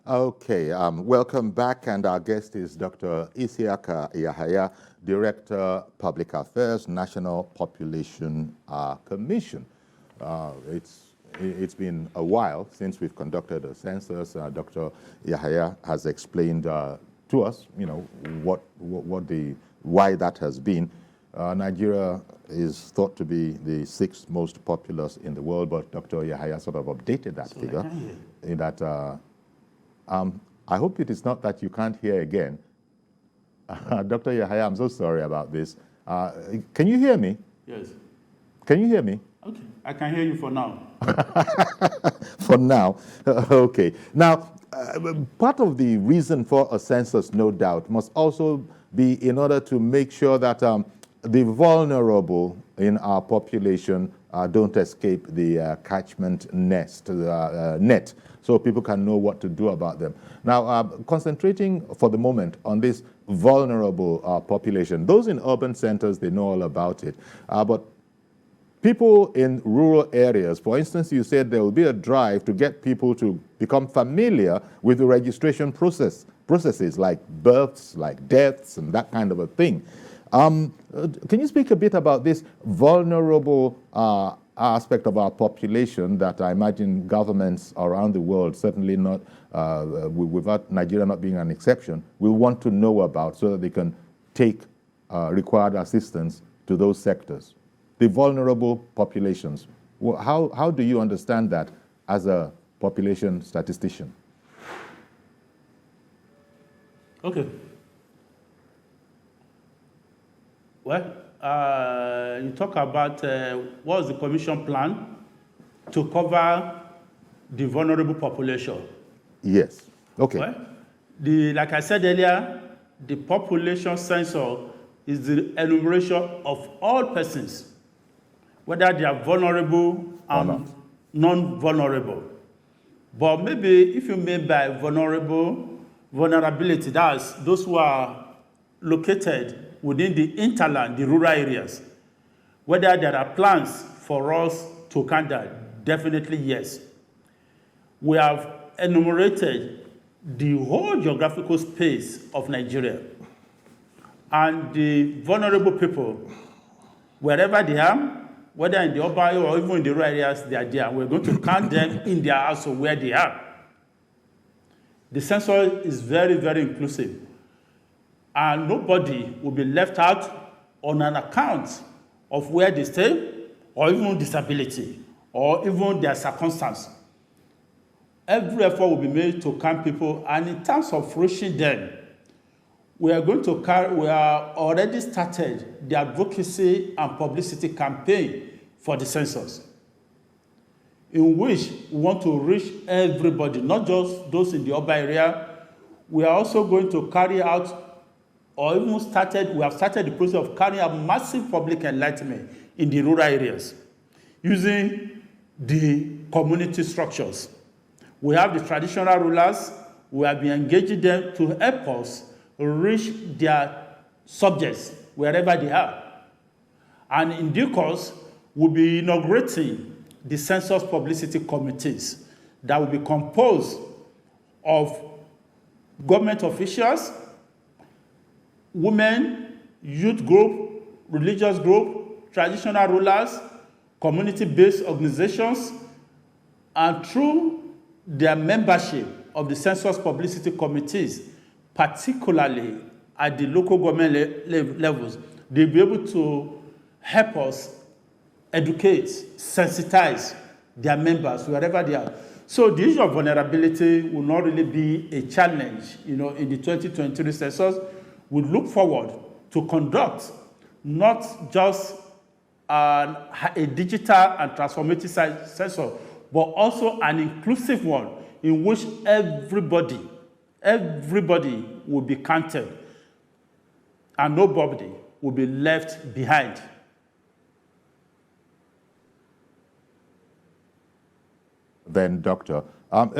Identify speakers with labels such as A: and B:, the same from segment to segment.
A: Okay, welcome back, and our guest is Dr. Isiaka Yahaya, Director, Public Affairs, National Population Commission. It's been a while since we've conducted a census. Dr. Yahaya has explained to us, why that has been. Nigeria is thought to be the 6th most populous in the world, but Dr. Yahaya sort of updated that figure in that. I hope it is not that you can't hear again. Dr. Yahaya, I'm so sorry about this. Can you hear me?
B: Yes.
A: Can you hear me?
B: Okay, I can hear you for now.
A: For now, okay. Now, part of the reason for a census, no doubt, must also be in order to make sure that the vulnerable in our population don't escape the catchment net, so people can know what to do about them. Now, concentrating for the moment on this vulnerable population, those in urban centers, they know all about it, but people in rural areas, for instance, you said there will be a drive to get people to become familiar with the registration processes like births, like deaths, and that kind of a thing. Can you speak a bit about this vulnerable aspect of our population that I imagine governments around the world, certainly not, without Nigeria not being an exception, will want to know about so that they can take required assistance to those sectors? The vulnerable populations. How do you understand that as a population statistician?
B: Okay. Well, you talk about what is the Commission plan to cover the vulnerable population.
A: Yes. Okay.
B: Well, like I said earlier, the population census is the enumeration of all persons, whether they are vulnerable and non-vulnerable. But maybe if you mean by vulnerability, that's those who are located within the hinterland, the rural areas. Whether there are plans for us to count that, definitely yes. We have enumerated the whole geographical space of Nigeria, and the vulnerable people, wherever they are, whether in the urban or even in the rural areas, they are there. We're going to count them in their house or where they are. The census is very, very inclusive, and nobody will be left out on an account of where they stay, or even disability, or even their circumstance. Every effort will be made to count people, and in terms of reaching them, we are already started the advocacy and publicity campaign for the census, in which we want to reach everybody, not just those in the urban area. We are also going to carry out, or even we have started the process of carrying out massive public enlightenment in the rural areas, using the community structures. We have the traditional rulers. We have been engaging them to help us reach their subjects wherever they are. And in due course, we'll be inaugurating the census publicity committees that will be composed of government officials, women, youth group, religious group, traditional rulers, community-based organizations, and through their membership of the census publicity committees, particularly at the local government levels, they'll be able to help us educate, sensitize their members wherever they are. So the issue of vulnerability will not really be a challenge, in the 2023 census. We look forward to conduct not just a digital and transformative census, but also an inclusive one in which everybody will be counted and nobody will be left behind.
A: Then, Doctor,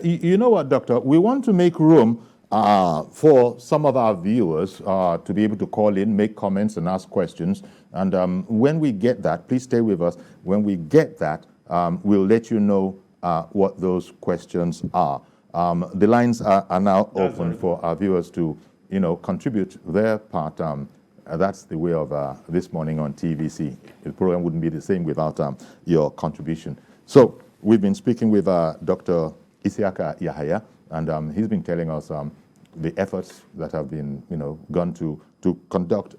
A: you know what, Doctor? We want to make room for some of our viewers to be able to call in, make comments, and ask questions. And when we get that, please stay with us. When we get that, we'll let you know what those questions are. The lines are now
B: That's
A: open
B: very
A: for our viewers to, contribute their part. That's the way of this morning on TVC. The program wouldn't be the same without your contribution. So we've been speaking with Dr. Isiaka Yahaya, and he's been telling us the efforts that have been, gone to conduct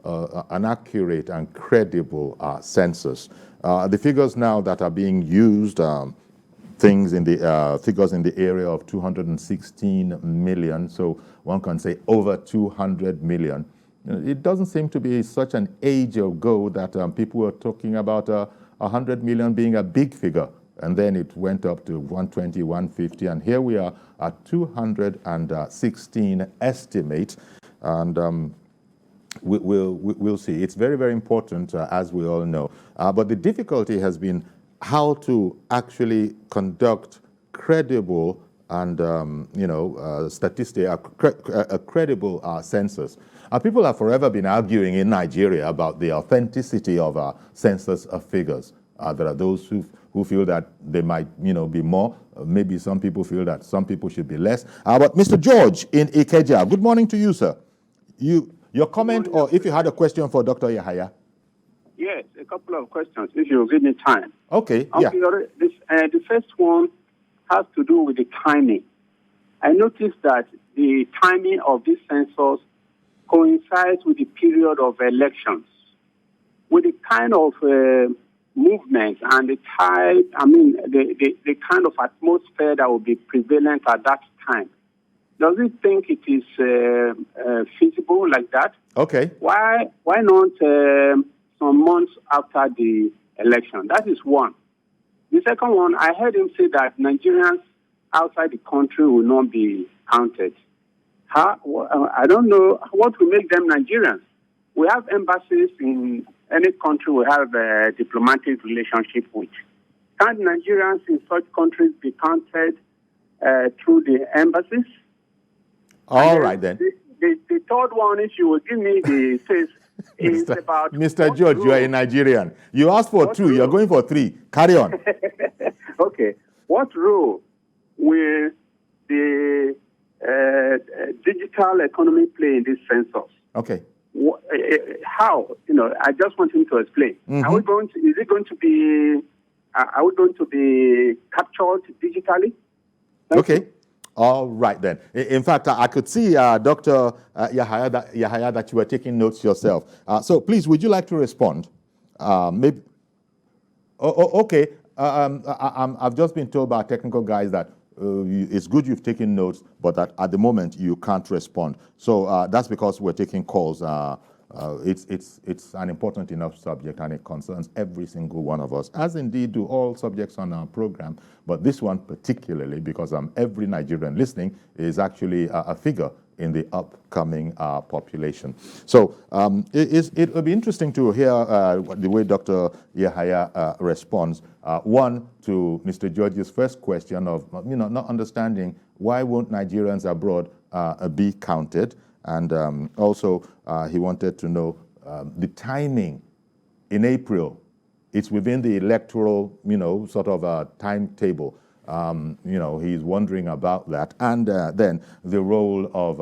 A: an accurate and credible census. The figures now that are being used, figures in the area of 216 million, so one can say over 200 million. It doesn't seem to be such an age ago that people were talking about 100 million being a big figure, and then it went up to 120, 150, and here we are at 216 estimate, and we'll see. It's very, very important, as we all know. But the difficulty has been how to actually conduct credible and, a credible census. People have forever been arguing in Nigeria about the authenticity of census figures. There are those who feel that they might, be more. Maybe some people feel that some people should be less. But Mr. George in Ikeja, good morning to you, sir. Your comment, or if you had a question for Dr. Yahaya?
C: Yes, a couple of questions, if you give me time.
A: Okay, yeah.
C: The first one has to do with the timing. I noticed that the timing of this census coincides with the period of elections. With the kind of movement and the type, the kind of atmosphere that will be prevalent at that time. Does it think it is feasible like that?
A: Okay.
C: Why not some months after the election? That is one. The second one, I heard him say that Nigerians outside the country will not be counted. I don't know what will make them Nigerians. We have embassies in any country we have a diplomatic relationship with. Can't Nigerians in such countries be counted through the embassies?
A: All right, then.
C: The third one, if you will give me the case, is about...
A: Mr. George, you are a Nigerian. You asked for two, you're going for three. Carry on.
C: Okay. What role will the digital economy play in this census?
A: Okay.
C: How? I just want him to explain.
A: Mm-hmm.
C: Are we going to be captured digitally?
A: Okay. All right, then. In fact, I could see, Dr. Yahaya, that you were taking notes yourself. So please, would you like to respond? Maybe. Okay. I've just been told by technical guys that it's good you've taken notes, but that at the moment you can't respond. So that's because we're taking calls. It's an important enough subject, and it concerns every single one of us, as indeed do all subjects on our program. But this one particularly, because every Nigerian listening is actually a figure in the upcoming population. So it will be interesting to hear the way Dr. Yahaya responds. One, to Mr. George's first question of not understanding why won't Nigerians abroad be counted, and also he wanted to know the timing in April. It's within the electoral sort of timetable. He's wondering about that, and then the role of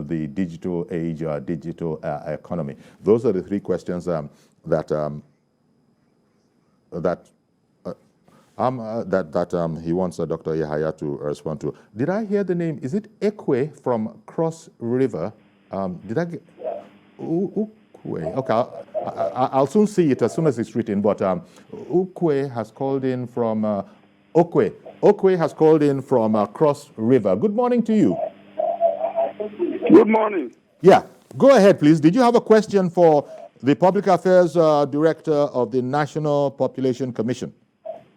A: the digital age, digital economy. Those are the three questions that he wants Dr. Yahaya to respond to. Did I hear the name? Is it Ekwe from Cross River? Did I get Ukwe? Okay, I'll soon see it as soon as it's written. But Ukwe has called in from Okwe. Okwe has called in from Cross River. Good morning to you.
D: Good morning.
A: Yeah, go ahead, please. Did you have a question for the Public Affairs Director of the National Population Commission?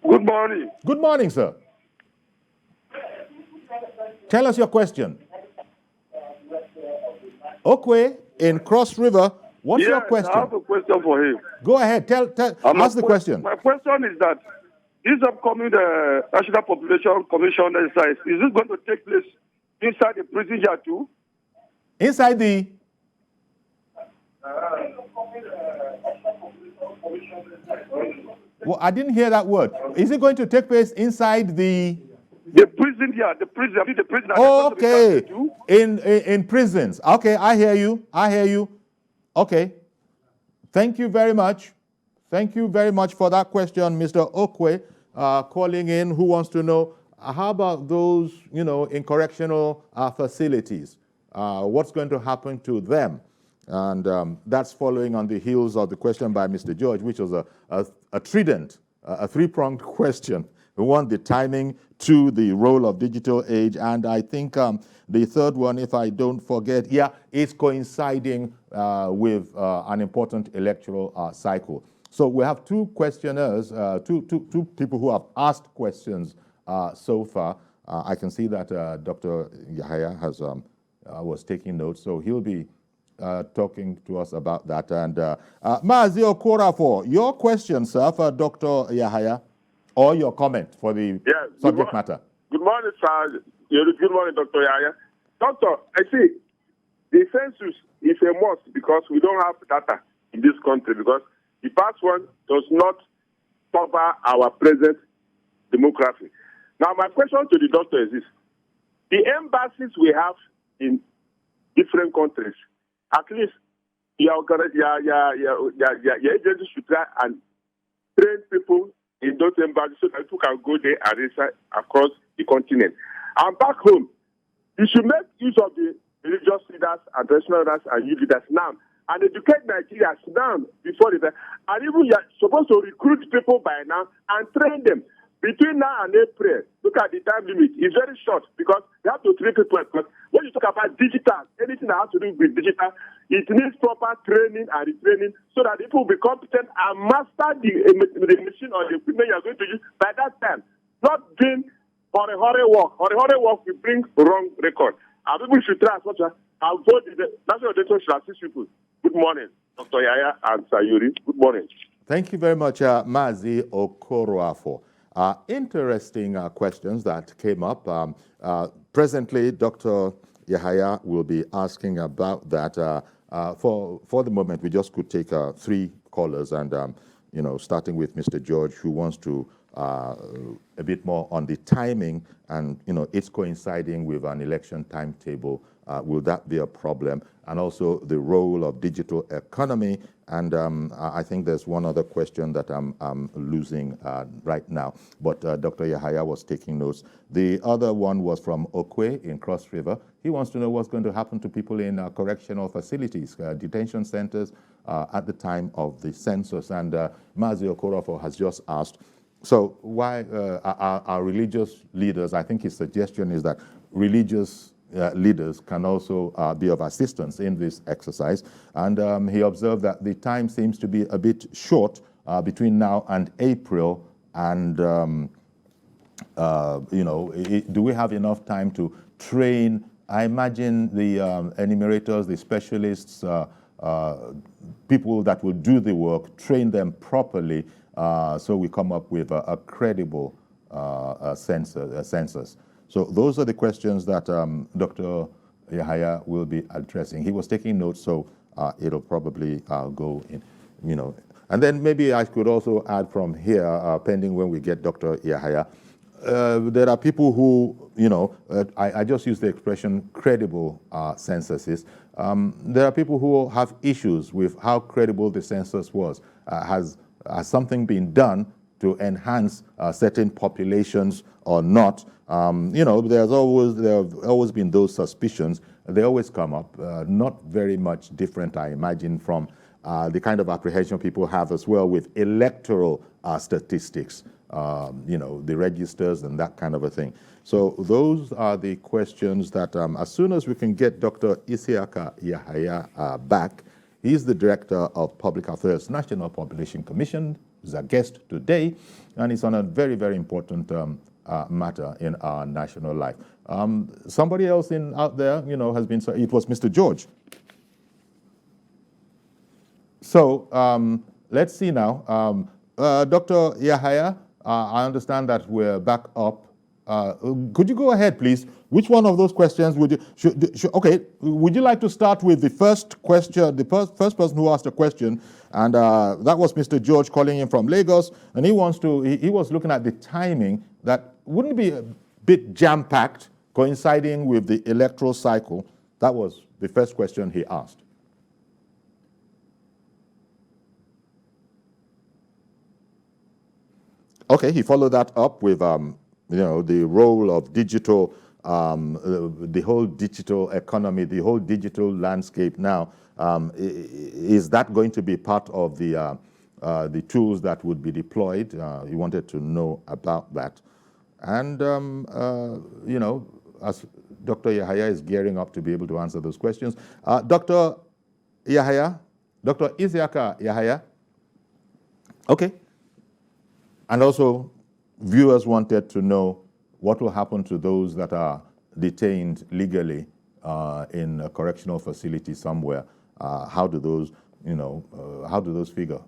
D: Good morning.
A: Good morning, sir. Tell us your question. Okwe in Cross River, what's your question?
D: I have a question for him.
A: Go ahead, ask the question.
D: My question is that this upcoming National Population Commission exercise, is it going to take place inside the prison yard too?
A: Inside the... Well, I didn't hear that word. Is it going to take place inside the...
D: The prison here, the prison. I mean, the prison.
A: Oh, okay. In prisons. Okay, I hear you. I hear you. Okay. Thank you very much. Thank you very much for that question, Mr. Okwe, calling in, who wants to know, how about those, in correctional facilities? What's going to happen to them? And that's following on the heels of the question by Mr. George, which was a trident, a three-pronged question. One, the timing; two, the role of digital age; and I think the third one, if I don't forget, is coinciding with an important electoral cycle. So we have two questioners, two people who have asked questions so far. I can see that Dr. Yahaya was taking notes, so he'll be talking to us about that. And Mazi Okorafor, your question, sir, for Dr. Yahaya, or your comment for the subject matter.
E: Good morning, sir. Good morning, Dr. Yahaya. Doctor, I see the census is a must because we don't have data in this country, because the past one does not cover our present demography. Now, my question to the doctor is this: the embassies we have in different countries, at least your agency should try and train people in those embassies so that people can go there and reside across the continent. And back home, you should make use of the religious leaders and traditional leaders and youth leaders now, and educate Nigerians now before they die. And even you're supposed to recruit people by now and train them. Between now and April, look at the time limit. It's very short because you have to train people. Because when you talk about digital, anything that has to do with digital, it needs proper training and retraining so that people will be competent and master the machine or the equipment you are going to use by that time. Not doing hurry work. Hurry work will bring wrong record. And people should try as much as avoid the national data should assist people. Good morning, Dr. Yahaya and Sayuri. Good morning.
A: Thank you very much, Mazi Okoroafo. Interesting questions that came up. Presently, Dr. Yahaya will be asking about that. For the moment, we just could take 3 callers, and starting with Mr. George, who wants to a bit more on the timing, and it's coinciding with an election timetable. Will that be a problem? And also the role of digital economy. And I think there's one other question that I'm losing right now. But Dr. Yahaya was taking notes. The other one was from Okwe in Cross River. He wants to know what's going to happen to people in correctional facilities, detention centers, at the time of the census. And Mazi Okorofo has just asked, so why are religious leaders, I think his suggestion is that religious leaders can also be of assistance in this exercise. And he observed that the time seems to be a bit short between now and April. And, do we have enough time to train? I imagine the enumerators, the specialists, people that will do the work, train them properly so we come up with a credible census. So those are the questions that Dr. Yahaya will be addressing. He was taking notes, so it'll probably go in, And then maybe I could also add from here, pending when we get Dr. Yahaya, there are people who, I just use the expression credible censuses. There are people who have issues with how credible the census was. Has something been done to enhance certain populations or not? There have always been those suspicions. They always come up, not very much different, I imagine, from the kind of apprehension people have as well with electoral statistics, the registers and that kind of a thing. So those are the questions that as soon as we can get Dr. Isiaka Yahaya back, he's the Director of Public Affairs, National Population Commission, is our guest today, and it's on a very, very important matter in our national life. Somebody else out there, has been, it was Mr. George. So let's see now. Dr. Yahaya, I understand that we're back up. Could you go ahead, please? Which one of those questions would you, okay, would you like to start with the first question, the first person who asked a question, and that was Mr. George calling in from Lagos, and he was looking at the timing, that wouldn't it be bit jam-packed, coinciding with the electoral cycle? That was the first question he asked. Okay, he followed that up with, the role of digital, the whole digital economy, the whole digital landscape now. Is that going to be part of the tools that would be deployed? He wanted to know about that. And, as Dr. Yahaya is gearing up to be able to answer those questions, Dr. Yahaya, Dr. Isiaka Yahaya, okay. And also, viewers wanted to know what will happen to those that are detained legally in a correctional facility somewhere. How do those, figure?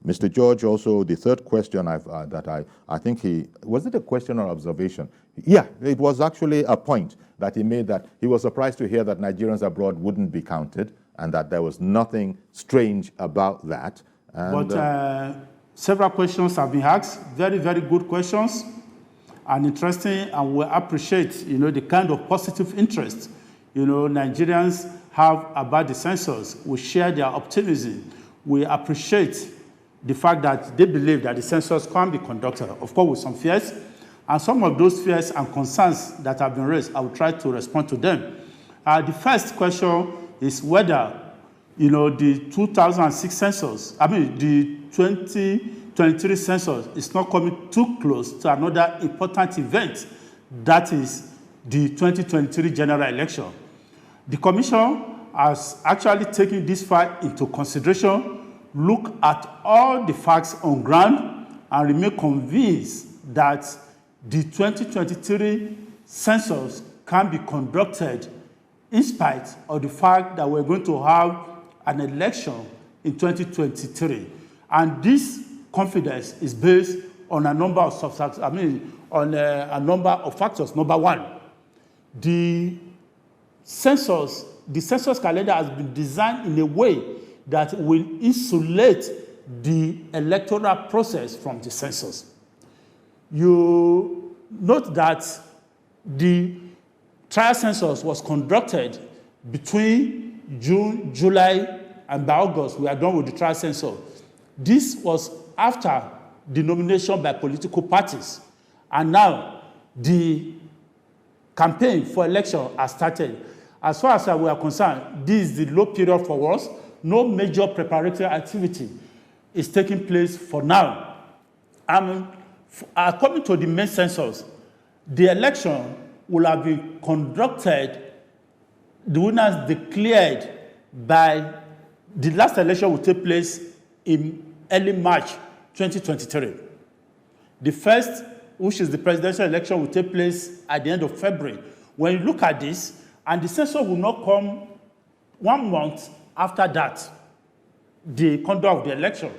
A: Mr. George, also the third question I think was it a question or observation? Yeah, it was actually a point that he made, that he was surprised to hear that Nigerians abroad wouldn't be counted, and that there was nothing strange about that. And,
B: several questions have been asked, very, very good questions and interesting, and we appreciate, the kind of positive interest, Nigerians have about the census. We share their optimism. We appreciate the fact that they believe that the census can be conducted, of course, with some fears, and some of those fears and concerns that have been raised, I will try to respond to them. The first question is whether, the 2006 census, the 2023 census is not coming too close to another important event, that is the 2023 general election. The Commission has actually taken this fact into consideration, look at all the facts on ground, and remain convinced that the 2023 census can be conducted in spite of the fact that we're going to have an election in 2023. And this confidence is based on a number of a number of factors. Number one, the census calendar has been designed in a way that will insulate the electoral process from the census. You note that the trial census was conducted between June, July, and by August, we are done with the trial census. This was after the nomination by political parties. And now the campaign for election has started. As far as we are concerned, this is the low period for us. No major preparatory activity is taking place for now. According to the main census, the election will have been conducted, the winners declared by the last election will take place in early March 2023. The first, which is the presidential election, will take place at the end of February. When you look at this, and the census will not come 1 month after that, the conduct of the election.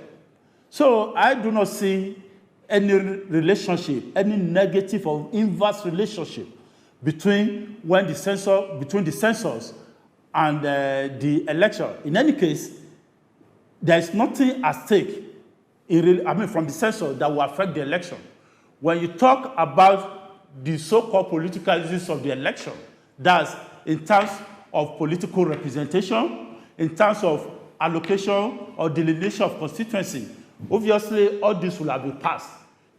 B: So I do not see any relationship, any negative or inverse relationship between the census and the election. In any case, there is nothing at stake from the census that will affect the election. When you talk about the so-called political issues of the election, that's in terms of political representation, in terms of allocation or delineation of constituency, obviously all this will have been passed.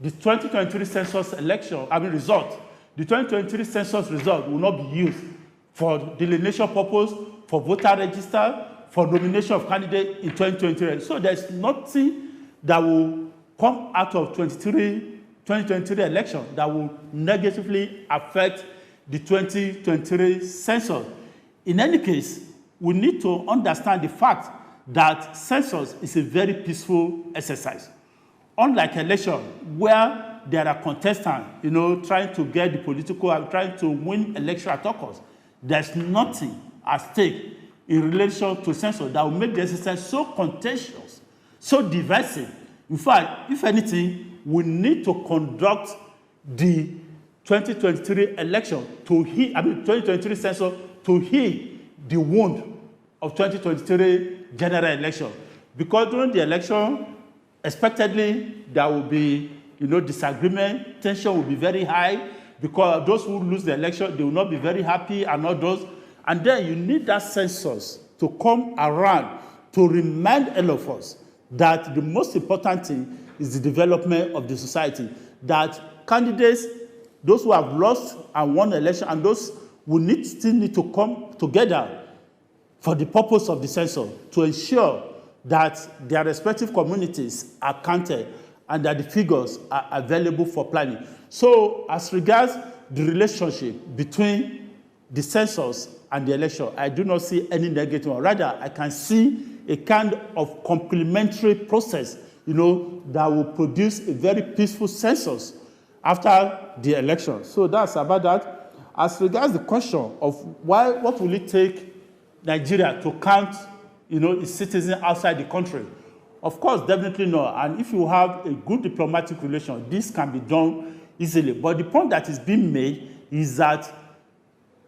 B: The 2023 census result, the 2023 census result will not be used for delineation purpose, for voter register, for nomination of candidate in 2023. So there's nothing that will come out of 2023 election that will negatively affect the 2023 census. In any case, we need to understand the fact that census is a very peaceful exercise. Unlike election, where there are contestants, trying to get the political, trying to win election at all costs, there's nothing at stake in relation to census that will make the exercise so contentious, so divisive. In fact, if anything, we need to conduct the 2023 election 2023 census to heal the wound of 2023 general election. Because during the election, expectedly, there will be, disagreement, tension will be very high, because those who lose the election, they will not be very happy, and all those. And then you need that census to come around to remind all of us that the most important thing is the development of the society, that candidates, those who have lost and won the election, and those who still need to come together for the purpose of the census to ensure that their respective communities are counted and that the figures are available for planning. So as regards the relationship between the census and the election, I do not see any negative one. Rather, I can see a kind of complementary process, that will produce a very peaceful census after the election. So that's about that. As regards the question of what will it take Nigeria to count, its citizens outside the country? Of course, definitely no. And if you have a good diplomatic relation, this can be done easily. But the point that is being made is that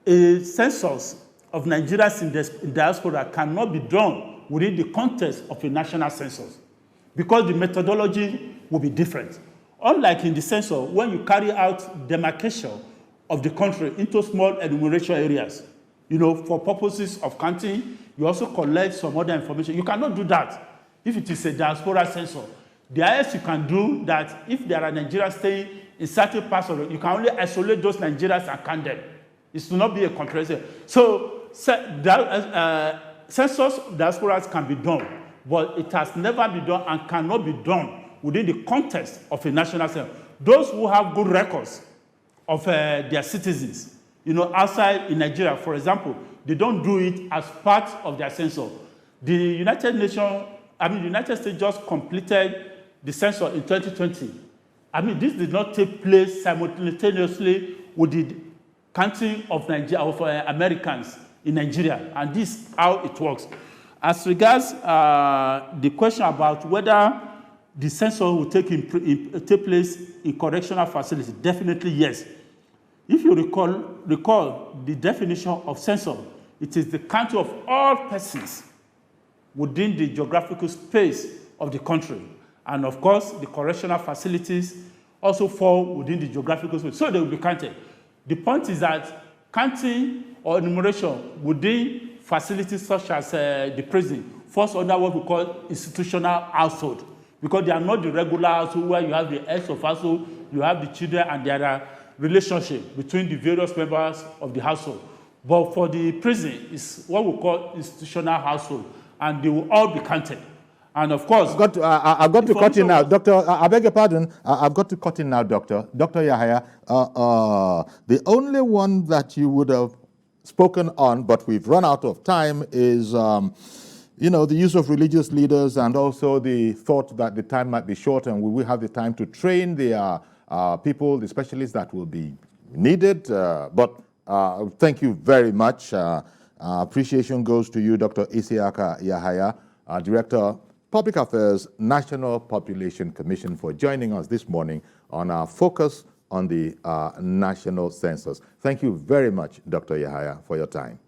B: a census of Nigerians in diaspora cannot be done within the context of a national census, because the methodology will be different. Unlike in the census, when you carry out demarcation of the country into small enumeration areas, for purposes of counting, you also collect some other information. You cannot do that if it is a diaspora census. The highest you can do that if there are Nigerians staying in certain parts of it, you can only isolate those Nigerians and count them. It should not be a comprehensive. So census diasporas can be done, but it has never been done and cannot be done within the context of a national census. Those who have good records of their citizens, outside in Nigeria, for example, they don't do it as part of their census. The United States just completed the census in 2020. This did not take place simultaneously with the counting of Americans in Nigeria, and this is how it works. As regards the question about whether the census will take place in correctional facilities, definitely yes. If you recall the definition of census, it is the count of all persons within the geographical space of the country. And of course, the correctional facilities also fall within the geographical space, so they will be counted. The point is that counting or enumeration within facilities such as the prison falls under what we call institutional household, because they are not the regular household where you have the heads of household, you have the children, and there are relationships between the various members of the household. But for the prison, it's what we call institutional household, and they will all be counted. And of course,
A: I've got to cut in now, Doctor. I beg your pardon. I've got to cut in now, Doctor. Dr. Yahaya, the only one that you would have spoken on, but we've run out of time, is the use of religious leaders, and also the thought that the time might be short and we will have the time to train the people, the specialists that will be needed. But thank you very much. Appreciation goes to you, Dr. Isiaka Yahaya, Director, Public Affairs, National Population Commission, for joining us this morning on our focus on the national census. Thank you very much, Dr. Yahaya, for your time.